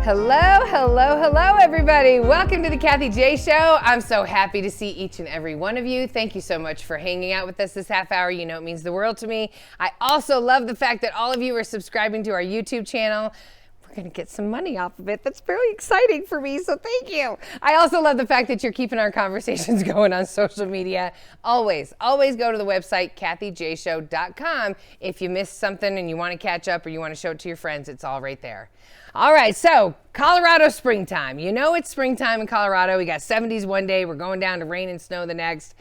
Hello, everybody. Welcome to the Kathie J Show. I'm so happy to see each and every one of you. Thank you so much for hanging out with us this half hour. You know it means the world to me. I also love the fact that all of you are subscribing to our YouTube channel. We're going to get some money off of it. That's very exciting for me, so thank you. I also love the fact that you're keeping our conversations going on social media. Always go to the website, KathieJShow.com. If you missed something and you want to catch up or you want to show it to your friends, it's all right there. All right, so Colorado springtime. You know it's springtime in Colorado. We got 70s one day. We're going down to rain and snow the next.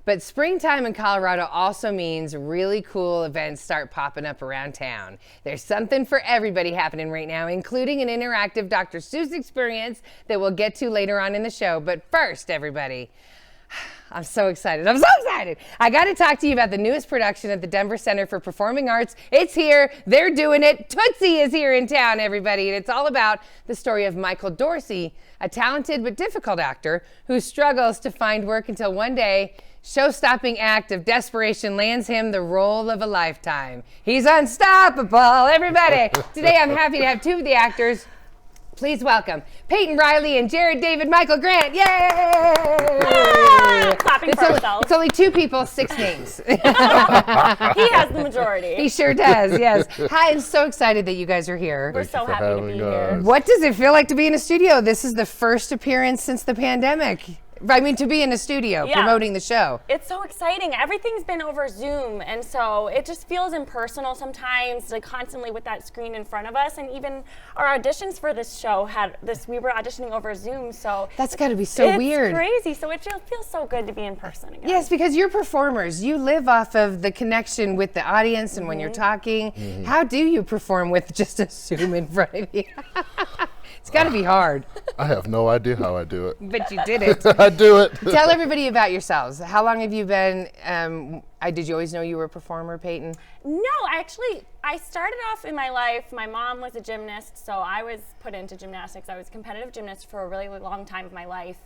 But springtime in Colorado also means really cool events start popping up around town. There's something for everybody happening right now, including an interactive Dr. Seuss Experience that we'll get to later on in the show. But first, everybody, I'm so excited. I got to talk to you about the newest production at the Denver Center for Performing Arts. It's here. They're doing it. Tootsie is here in town, everybody. And it's all about the story of Michael Dorsey, a talented but difficult actor who struggles to find work until one day, show-stopping act of desperation lands him the role of a lifetime. He's unstoppable, everybody. Today I'm happy to have two of the actors. Please welcome Peyton Riley and Jared David Michael Grant. Yay! Clapping for ourselves. It's only two people, 6 names. He has the majority. He sure does, yes. Hi, I'm so excited that you guys are here. We're so happy to be here. What does it feel like to be in a studio? This is the first appearance since the pandemic. I mean, to be in a studio promoting the show. It's so exciting. Everything's been over Zoom, and so it just feels impersonal sometimes, like constantly with that screen in front of us. And even our auditions for this show we were auditioning over Zoom, so that's got to be so weird. It's crazy. So it just feels so good to be in person again. Yes, because you're performers. You live off of the connection with the audience, and when you're talking, how do you perform with just a Zoom in front of you? It's got to be hard. I have no idea how I do it. But you did it. I do it. Tell everybody about yourselves. How long have you been, did you always know you were a performer, Peyton? No, actually, I started off in my life, my mom was a gymnast, so I was put into gymnastics. I was a competitive gymnast for a really long time of my life.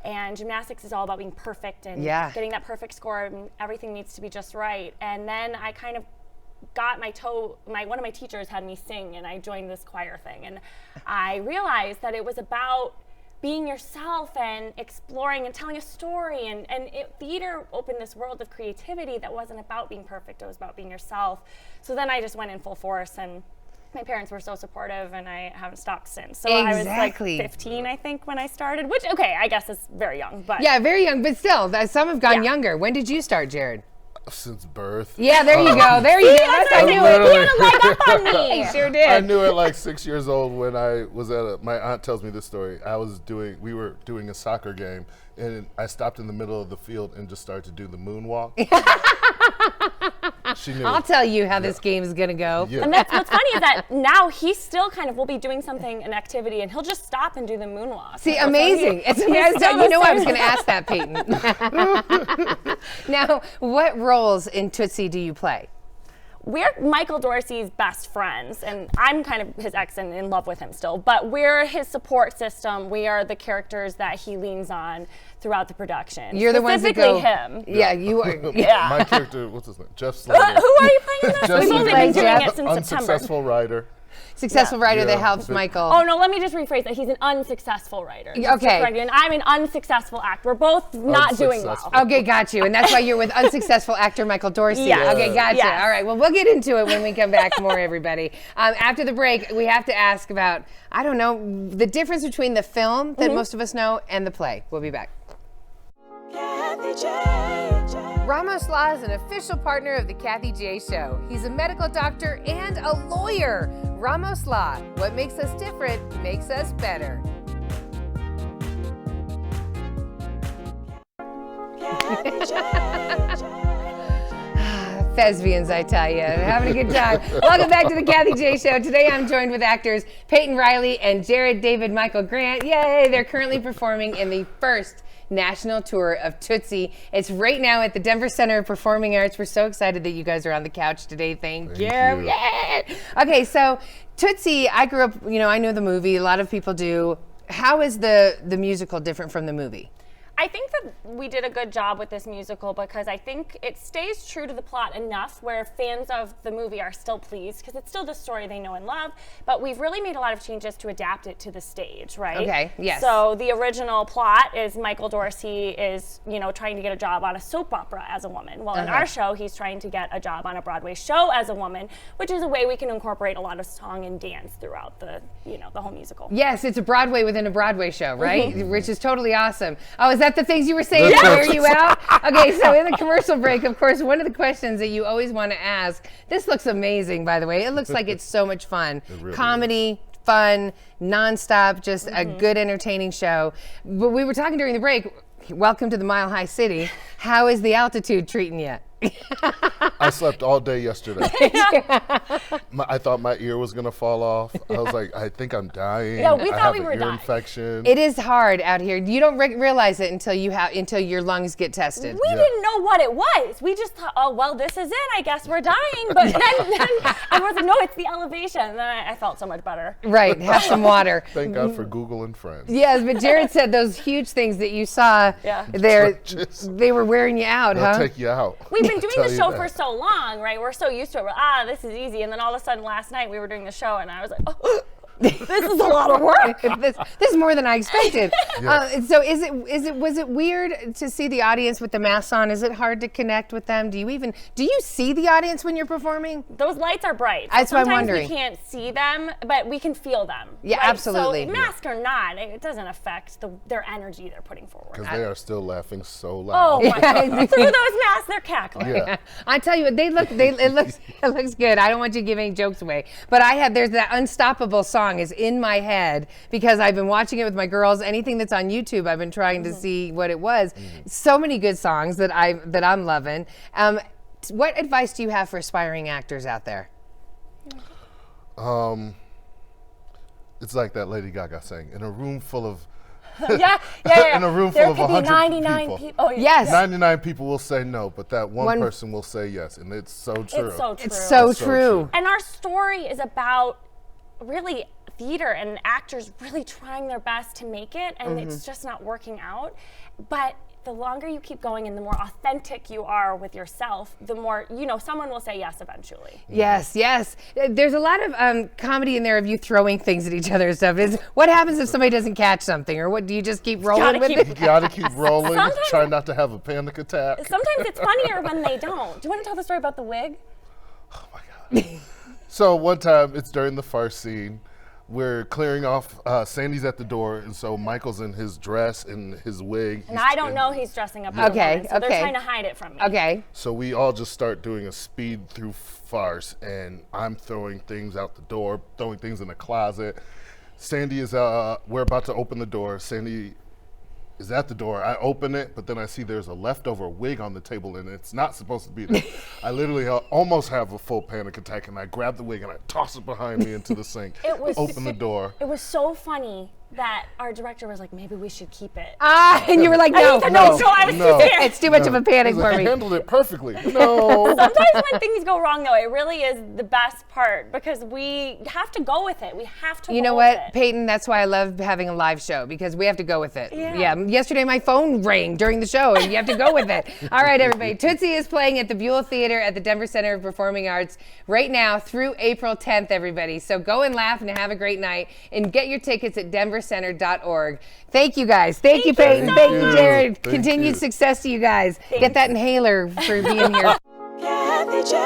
And gymnastics is all about being perfect and getting that perfect score, and everything needs to be just right. And then I kind of got one of my teachers had me sing, and I joined this choir thing, and I realized that it was about being yourself and exploring and telling a story, and theater opened this world of creativity that wasn't about being perfect, it was about being yourself. So then I just went in full force, and my parents were so supportive, and I haven't stopped since. So I was like 15, I think, when I started, which, okay, I guess is very young, but. Yeah, very young, but still, some have gone younger. When did you start, Jared? Since birth. Yeah, there you go. There you go. I knew it. You had a leg up on me. I sure did. I knew it like 6 years old when I was my aunt tells me this story. We were doing a soccer game, and I stopped in the middle of the field and just started to do the moonwalk. She knew. I'll tell you how this game is going to go. Yeah. And that's what's funny is that now he still will be doing an activity, and he'll just stop and do the moonwalk. See, amazing. You know I was going to ask that, Peyton. Now, what roles in Tootsie do you play? We're Michael Dorsey's best friends, and I'm kind of his ex and in love with him still, but we're his support system. We are the characters that he leans on throughout the production. You're the ones that go. Him. Yeah, you are. Yeah. My character, what's his name? Jeff Slater. Who are you playing in this? Jeff We've only Slater. been doing it since Unsuccessful writer. Successful writer that helps Michael. Oh, no, let me just rephrase that. He's an unsuccessful writer. Okay. And I'm an unsuccessful actor. We're both not doing well. Okay, got you. And that's why you're with unsuccessful actor Michael Dorsey. Yes. Okay, gotcha. Yes. All right, well, we'll get into it when we come back more, everybody. After the break, we have to ask about, I don't know, the difference between the film that most of us know and the play. We'll be back. Ramos Law is an official partner of the Kathie J Show. He's a medical doctor and a lawyer. Ramos Law, what makes us different makes us better. Thespians, I tell you. Having a good time. Welcome back to the Kathie J Show. Today I'm joined with actors Peyton Riley and Jared David Michael Grant. Yay! They're currently performing in the first national tour of Tootsie. It's right now at the Denver Center of Performing Arts. We're so excited that you guys are on the couch today. Thank you. Yeah. Okay, so Tootsie, I grew up, I know the movie. A lot of people do. How is the musical different from the movie? I think that we did a good job with this musical because I think it stays true to the plot enough where fans of the movie are still pleased because it's still the story they know and love, but we've really made a lot of changes to adapt it to the stage, right? Okay, yes. So the original plot is Michael Dorsey is, trying to get a job on a soap opera as a woman. Well, in our show, he's trying to get a job on a Broadway show as a woman, which is a way we can incorporate a lot of song and dance throughout the whole musical. Yes, it's a Broadway within a Broadway show, right? Which is totally awesome. Oh, is that the things you were saying to wear you out? Okay, so in the commercial break, of course, one of the questions that you always want to ask, this looks amazing, by the way. It looks like it's so much fun. Really Comedy, fun, nonstop, just a good entertaining show. But we were talking during the break, welcome to the Mile High City. How is the altitude treating you? I slept all day yesterday. I thought my ear was gonna fall off. I was like, I think I'm dying. Yeah, we I thought have we an were ear dying. infection. It is hard out here. You don't realize it until your lungs get tested. We didn't know what it was. We just thought, oh, well, this is it. I guess we're dying. But then I was like, no, it's the elevation. And then I felt so much better. Right, have some water. Thank God for Google and Friends. Yes, but Jared said those huge things that you saw there, Trenches. they were wearing you out, They'll huh? take you out. We've been doing Tell the you show that. for so long, right? We're so used to it. This is easy. And then all of a sudden last night we were doing the show and I was like, oh, this is a lot of work. this is more than I expected. Yeah. So was it weird to see the audience with the masks on? Is it hard to connect with them? Do you see the audience when you're performing? Those lights are bright. So That's what I'm sometimes wondering. we can't see them, but we can feel them. Yeah, right? absolutely. So mask or not, it doesn't affect their energy they're putting forward. Because they are still laughing so Oh loud. my God. Through those masks, they're cackling. Yeah. I tell you, it looks good. I don't want you to give any jokes away, but there's that Unstoppable song is in my head because I've been watching it with my girls. Anything that's on YouTube, I've been trying to see what it was. So many good songs that I'm loving. What advice do you have for aspiring actors out there? It's like that Lady Gaga saying, in a room full of Yeah. in a room There full of could be 100 99 people. people. Oh, Yes. 99 people will say no, but that one person will say yes, and it's so true. It's so true. It's so It's so true. true. And our story is about really theater and actors really trying their best to make it, and it's just not working out. But the longer you keep going and the more authentic you are with yourself, the more, someone will say yes eventually. Yes, yes. There's a lot of comedy in there of you throwing things at each other and stuff. What happens if somebody doesn't catch something, or what? Do you just keep rolling with You it? gotta keep rolling. Sometimes- Try not to have a panic attack. Sometimes it's funnier when they don't. Do you want to tell the story about the wig? Oh my God. So one time, it's during the first scene. We're clearing off. Sandy's at the door, and so Michael's in his dress and his wig. And I don't know he's dressing up as a Okay, woman, so okay. they're trying to hide it from me. Okay. So we all just start doing a speed through farce, and I'm throwing things out the door, throwing things in the closet. Sandy is, we're about to open the door. Sandy is at the door. I open it, but then I see there's a leftover wig on the table, and it's not supposed to be there. I literally almost have a full panic attack, and I grab the wig and I toss it behind me into the sink. Open the door. It was so funny that our director was like, maybe we should keep it. And you were like, no, So I was No. too scared. it's too much of a panic He's for like, me. I handled it perfectly. No. Sometimes when things go wrong, though, it really is the best part because we have to go with it. We have to. You know roll what, with it. Peyton? That's why I love having a live show because we have to go with it. Yeah. Yesterday my phone rang during the show and you have to go with it. All right, everybody. Tootsie is playing at the Buell Theater at the Denver Center of Performing Arts right now through April 10th, everybody. So go and laugh and have a great night and get your tickets at denvercenter.org. Thank you, guys. Thank you, Peyton. Thank you, Jared. Thank Continued you. success to you guys. Get that inhaler for being here. Kathie J.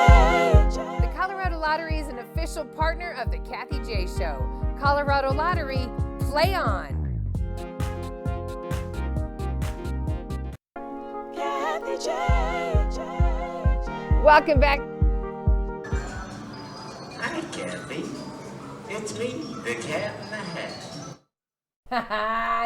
The Colorado Lottery is an official partner of the Kathie J Show. Colorado Lottery, play on. Kathie J. Welcome back. Hi, Kathy. It's me, the Cat in the Hat.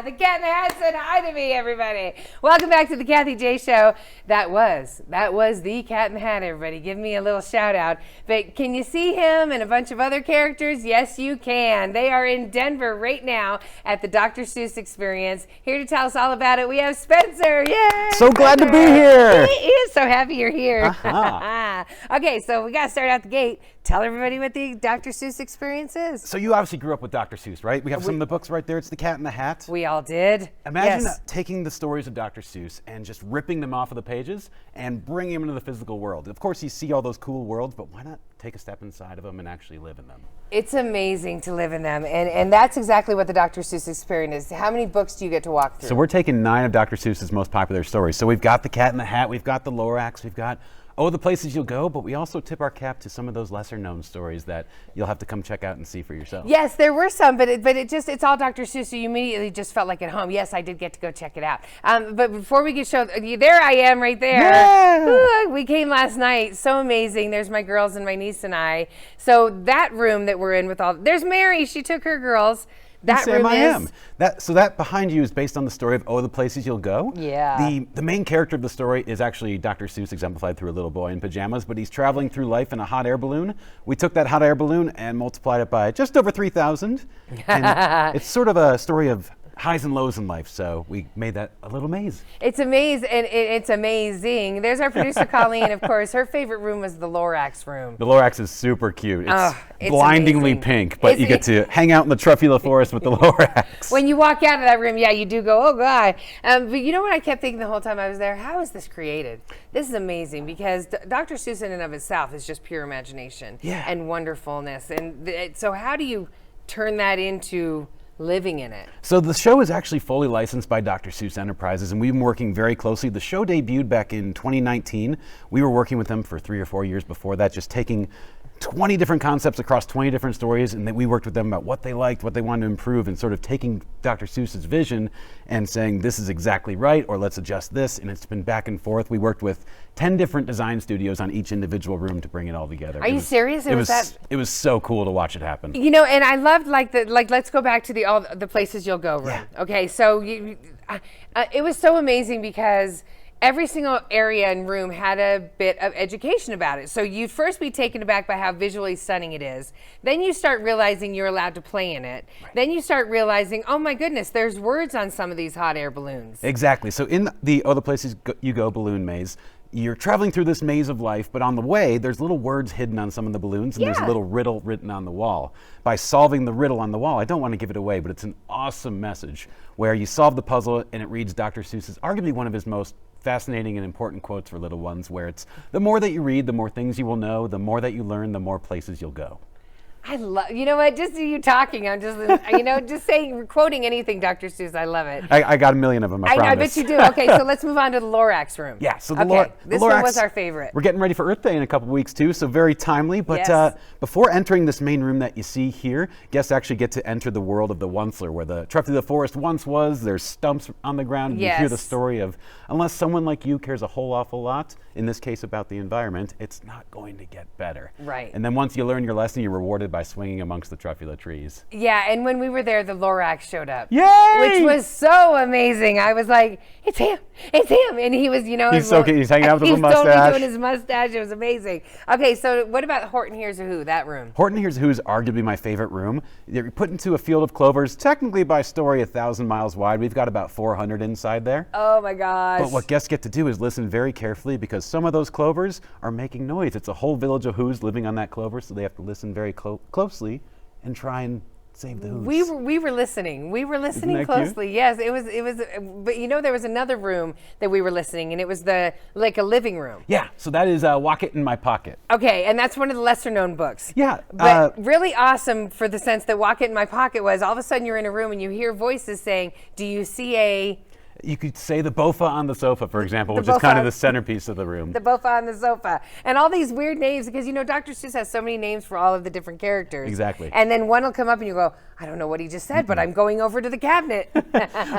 The Cat in the Hat said hi to me, everybody. Welcome back to the Kathie J Show. That was the Cat in the Hat, everybody. Give me a little shout out. But can you see him and a bunch of other characters? Yes, you can. They are in Denver right now at the Dr. Seuss Experience. Here to tell us all about it, we have Spencer. Yay! So glad to be Spencer. here. He is so happy you're here. Uh-huh. Okay, so we got to start out the gate. tell everybody what the Dr. Seuss Experience is. So you obviously grew up with Dr. Seuss, right? We have some of the books right there. It's The Cat in the Hat. We all did. Imagine Yes. taking the stories of Dr. Seuss and just ripping them off of the pages and bringing them into the physical world. Of course, you see all those cool worlds, but why not take a step inside of them and actually live in them? It's amazing to live in them, and that's exactly what the Dr. Seuss Experience is. How many books do you get to walk through? So we're taking 9 of Dr. Seuss's most popular stories. So we've got The Cat in the Hat, we've got the Lorax, we've got the Places You'll Go, but we also tip our cap to some of those lesser known stories that you'll have to come check out and see for yourself. Yes, there were some, but it's all Dr. Seuss, so you immediately just felt like at home. Yes, I did get to go check it out. But before we get shown, there I am right there. Yeah. Ooh, we came last night. So amazing. There's my girls and my niece and I. So that room that we're in with there's Mary. She took her girls. That Sam, room I is. am. So that behind you is based on the story of The Places You'll Go. Yeah. The main character of the story is actually Dr. Seuss exemplified through a little boy in pajamas, but he's traveling through life in a hot air balloon. We took that hot air balloon and multiplied it by just over 3,000. And it's sort of a story of highs and lows in life, so we made that a little maze. It's amazing, and it's amazing. There's our producer, Colleen, of course. Her favorite room was the Lorax room. The Lorax is super cute. It's blindingly amazing. pink, but you get to hang out in the Truffula forest with the Lorax. When you walk out of that room, yeah, you do go, oh, God. But you know what I kept thinking the whole time I was there? How is this created? This is amazing, because Dr. Seuss in and of itself is just pure imagination and wonderfulness. And so how do you turn that into living in it? So the show is actually fully licensed by Dr. Seuss Enterprises, and we've been working very closely. The show debuted back in 2019. We were working with them for 3 or 4 years before that, just taking 20 different concepts across 20 different stories, and then we worked with them about what they liked, what they wanted to improve, and sort of taking Dr. Seuss's vision and saying this is exactly right, or let's adjust this, and it's been back and forth. We worked with 10 different design studios on each individual room to bring it all together. Are you serious? It was so cool to watch it happen. You know, and I loved let's go back to the Places You'll Go room. Yeah. Okay, so it was so amazing because every single area and room had a bit of education about it. So you'd first be taken aback by how visually stunning it is. Then you start realizing you're allowed to play in it. Right. Then you start realizing, oh my goodness, there's words on some of these hot air balloons. Exactly. So in the Places You Go balloon maze, you're traveling through this maze of life, but on the way, there's little words hidden on some of the balloons, and there's a little riddle written on the wall. By solving the riddle on the wall, I don't want to give it away, but it's an awesome message where you solve the puzzle and it reads Dr. Seuss's, arguably one of his most fascinating and important quotes for little ones, where it's the more that you read, the more things you will know, the more that you learn, the more places you'll go. I love, you know what, just you talking, I'm just, just saying, quoting anything Dr. Seuss, I love it. I got a million of them, I promise. I bet you do. Okay, so let's move on to the Lorax room. Yeah, so this one was our favorite. We're getting ready for Earth Day in a couple weeks too, so very timely. But before entering this main room that you see here, guests actually get to enter the world of the Onceler, where the Truffula Forest once was. There's stumps on the ground, and you hear the story of, unless someone like you cares a whole awful lot, in this case about the environment, it's not going to get better. Right. And then once you learn your lesson, you're rewarded by swinging amongst the Truffula trees. Yeah, and when we were there, the Lorax showed up. Yay! Which was so amazing. I was like, it's him, and he was, He's so cute. He's hanging out with his mustache. He's totally doing his mustache. It was amazing. Okay, so what about Horton Hears a Who, that room? Horton Hears a Who is arguably my favorite room. You're put into a field of clovers, technically by story 1,000 miles wide. We've got about 400 inside there. Oh my gosh. But what guests get to do is listen very carefully, because some of those clovers are making noise. It's a whole village of Who's living on that clover, so they have to listen very closely and try and save the Who's. We were listening. We were listening closely. Yes, it was. But there was another room that we were listening, and it was like a living room. Yeah. So that is Walk It in My Pocket. Okay, and that's one of the lesser known books. Yeah. But really awesome for the sense that Walk It in My Pocket was all of a sudden you're in a room and you hear voices saying, "Do you see a?" You could say the bofa on the sofa, for example, which is kind of the centerpiece of the room. The bofa on the sofa. And all these weird names, because, Dr. Seuss has so many names for all of the different characters. Exactly. And then one will come up and you go, I don't know what he just said, but I'm going over to the cabinet.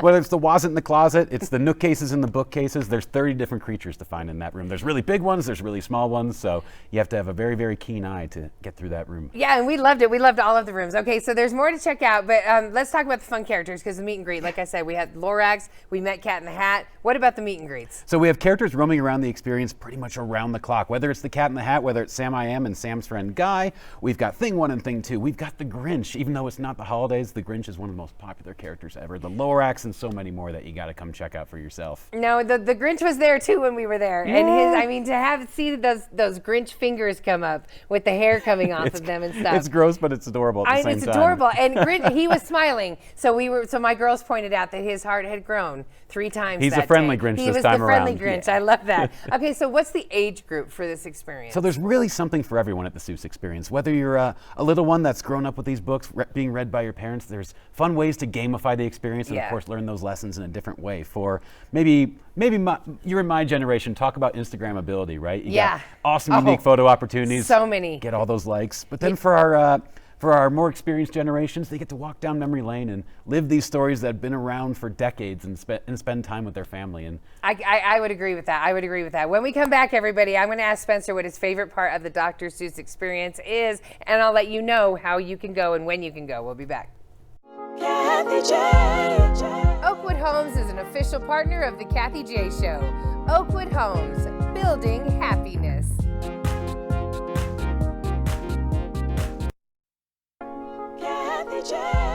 Whether it's the wasn't in the closet, it's the nook cases and the bookcases, there's 30 different creatures to find in that room. There's really big ones, there's really small ones, so you have to have a very, very keen eye to get through that room. Yeah, and we loved it. We loved all of the rooms. Okay, so there's more to check out, but let's talk about the fun characters, because the meet and greet, like I said, we had Lorax, we met met Cat in the Hat. What about the meet and greets? So we have characters roaming around the experience pretty much around the clock. Whether it's the Cat in the Hat, whether it's Sam I Am and Sam's friend Guy, we've got Thing 1 and Thing 2. We've got the Grinch. Even though it's not the holidays, the Grinch is one of the most popular characters ever. The Lorax and so many more that you got to come check out for yourself. No, the Grinch was there too when we were there, and to see those Grinch fingers come up with the hair coming off of them and stuff. It's gross, but it's adorable at the same time. It's adorable, and Grinch, he was smiling. So my girls pointed out that his heart had grown 3 times. He's a friendly Grinch this time around. He was the friendly Grinch. I love that. Okay, so what's the age group for this experience? So there's really something for everyone at the Seuss Experience. Whether you're a little one that's grown up with these books being read by your parents, there's fun ways to gamify the experience and of course learn those lessons in a different way. For maybe you're in my generation, talk about Instagrammability, right? You got awesome unique photo opportunities. So many. Get all those likes. But then for our more experienced generations, they get to walk down memory lane and live these stories that have been around for decades and spend time with their family. And I would agree with that. I would agree with that. When we come back, everybody, I'm going to ask Spencer what his favorite part of the Dr. Seuss Experience is, and I'll let you know how you can go and when you can go. We'll be back. Kathie J. Oakwood Homes is an official partner of the Kathie J Show. Oakwood Homes, building happiness. Kathie J.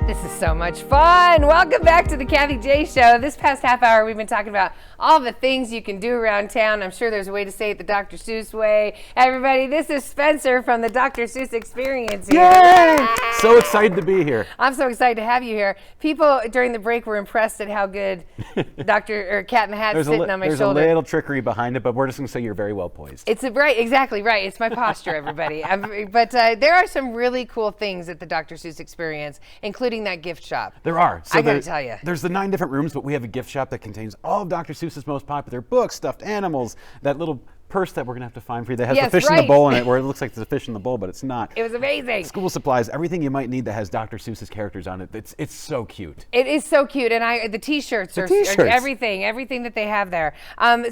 This is so much fun. Welcome back to the Kathie J Show. This past half hour, we've been talking about all the things you can do around town. I'm sure there's a way to say it the Dr. Seuss way. Everybody, this is Spencer from the Dr. Seuss Experience here. Yay! So excited to be here. I'm so excited to have you here. People during the break were impressed at how good Cat in the Hat's sitting on my shoulder. There's a little trickery behind it, but we're just going to say you're very well poised. Exactly right. It's my posture, everybody. But there are some really cool things at the Dr. Seuss Experience, including that gift shop. There are. So I gotta tell you. There's the 9 different rooms, but we have a gift shop that contains all of Dr. Seuss's most popular books, stuffed animals, that little purse that we're going to have to find for you that has the fish in the bowl in it, where it looks like there's a fish in the bowl, but it's not. It was amazing. School supplies, everything you might need that has Dr. Seuss's characters on it. It's so cute. It is so cute, and the T-shirts are everything that they have there.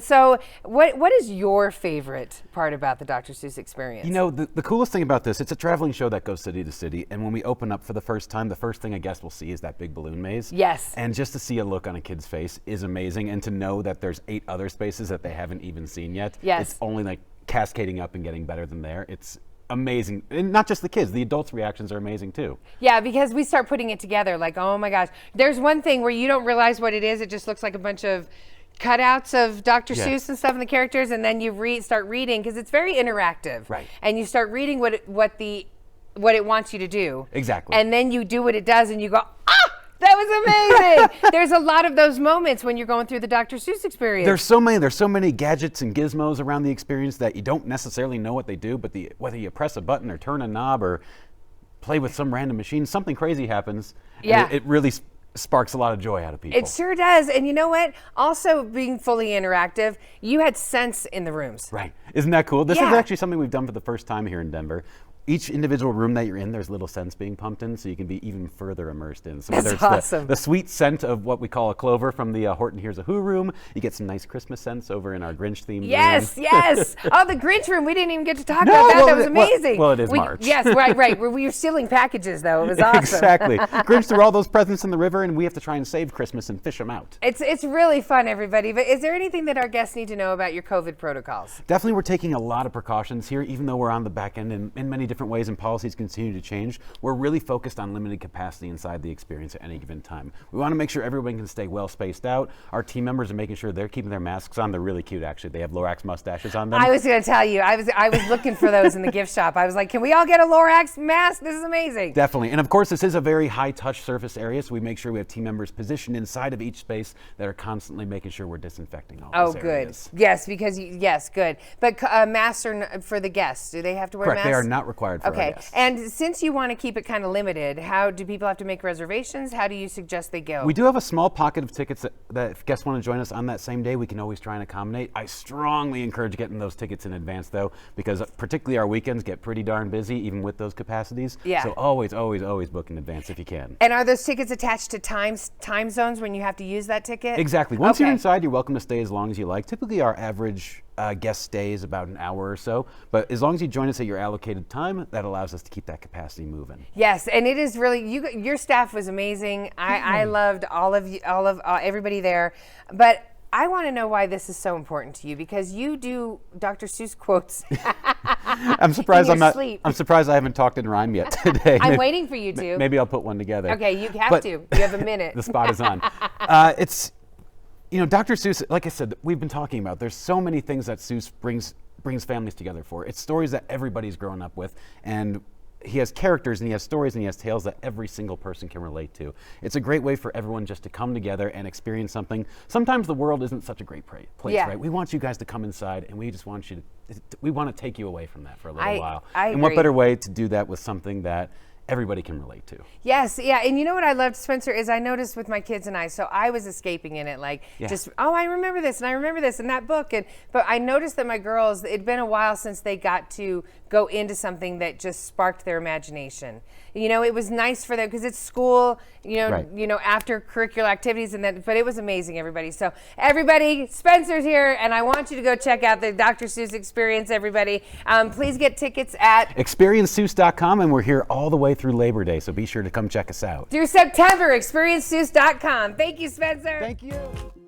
So what is your favorite part about the Dr. Seuss Experience? You know, the coolest thing about this, it's a traveling show that goes city to city, and when we open up for the first time, the first thing a guest will see is that big balloon maze. Yes. And just to see a look on a kid's face is amazing, and to know that there's 8 other spaces that they haven't even seen yet. Yes. It's only like cascading up and getting better than there. It's amazing. And not just the kids, the adults' reactions are amazing too. Yeah, because we start putting it together like, oh my gosh. There's one thing where you don't realize what it is. It just looks like a bunch of cutouts of Dr. Seuss and stuff and the characters, and then you start reading because it's very interactive. Right. And you start reading what it wants you to do. Exactly. And then you do what it does and you go, ah! That was amazing. There's a lot of those moments when you're going through the Dr. Seuss Experience. There's so many gadgets and gizmos around the experience that you don't necessarily know what they do, but whether you press a button or turn a knob or play with some random machine, something crazy happens. Yeah. And it really sparks a lot of joy out of people. It sure does. And you know what? Also being fully interactive, you had scents in the rooms. Right. Isn't that cool? This is actually something we've done for the first time here in Denver. Each individual room that you're in, there's little scents being pumped in, so you can be even further immersed in. So That's awesome. The sweet scent of what we call a clover from the Horton Hears a Who room. You get some nice Christmas scents over in our Grinch themed room. Yes. Oh, the Grinch room. We didn't even get to talk about that. That was amazing. Well, it is March. Yes, right. We were stealing packages, though. It was awesome. Exactly. Grinch threw all those presents in the river, and we have to try and save Christmas and fish them out. It's really fun, everybody. But is there anything that our guests need to know about your COVID protocols? Definitely, we're taking a lot of precautions here, even though we're on the back end in many different ways and policies continue to change. We're really focused on limited capacity inside the experience at any given time. We want to make sure everyone can stay well spaced out. Our team members are making sure they're keeping their masks on. They're really cute, actually. They have Lorax mustaches on them. I was going to tell you, I was looking for those in the gift shop. I was like, can we all get a Lorax mask? This is amazing. Definitely. And of course, this is a very high touch surface area, so we make sure we have team members positioned inside of each space that are constantly making sure we're disinfecting all those areas. Good. Yes, because good. But masks are for the guests. Do they have to wear Correct. masks? They are not required for our guests. And since you want to keep it kind of limited, how do people have to make reservations? How do you suggest they go? We do have a small pocket of tickets that if guests want to join us on that same day, we can always try and accommodate. I strongly encourage getting those tickets in advance, though, because particularly our weekends get pretty darn busy, even with those capacities. Yeah. So always book in advance if you can. And are those tickets attached to time zones when you have to use that ticket? Exactly. Once you're inside, you're welcome to stay as long as you like. Typically, our average guest stays about an hour or so. But as long as you join us at your allocated time, that allows us to keep that capacity moving. Yes, and it is really your staff was amazing. I loved all of you, everybody there, but I want to know why this is so important to you, because you do Dr. Seuss quotes. I'm surprised I'm surprised I haven't talked in rhyme yet today. I'm waiting for you to. Maybe I'll put one together. Okay, you have to. You have a minute. The spot is on. It's, Dr. Seuss, like I said, we've been talking about, there's so many things that Seuss brings families together for. It's stories that everybody's grown up with, and he has characters and he has stories and he has tales that every single person can relate to. It's a great way for everyone just to come together and experience something. Sometimes the world isn't such a great place, right? We want you guys to come inside, and we just want you to, we want to take you away from that for a little while. And what better way to do that with something that everybody can relate to? Yes, yeah, and you know what I loved, Spencer, is I noticed with my kids and I, so I was escaping in it, like I remember this and I remember this and that book, but I noticed that my girls, it'd been a while since they got to go into something that just sparked their imagination. It was nice for them because it's school, after curricular activities, but it was amazing, everybody. So everybody, Spencer's here, and I want you to go check out the Dr. Seuss Experience, everybody. Please get tickets at ExperienceSeuss.com, and we're here all the way through Labor Day, so be sure to come check us out. Through September, ExperienceSeuss.com. Thank you, Spencer. Thank you.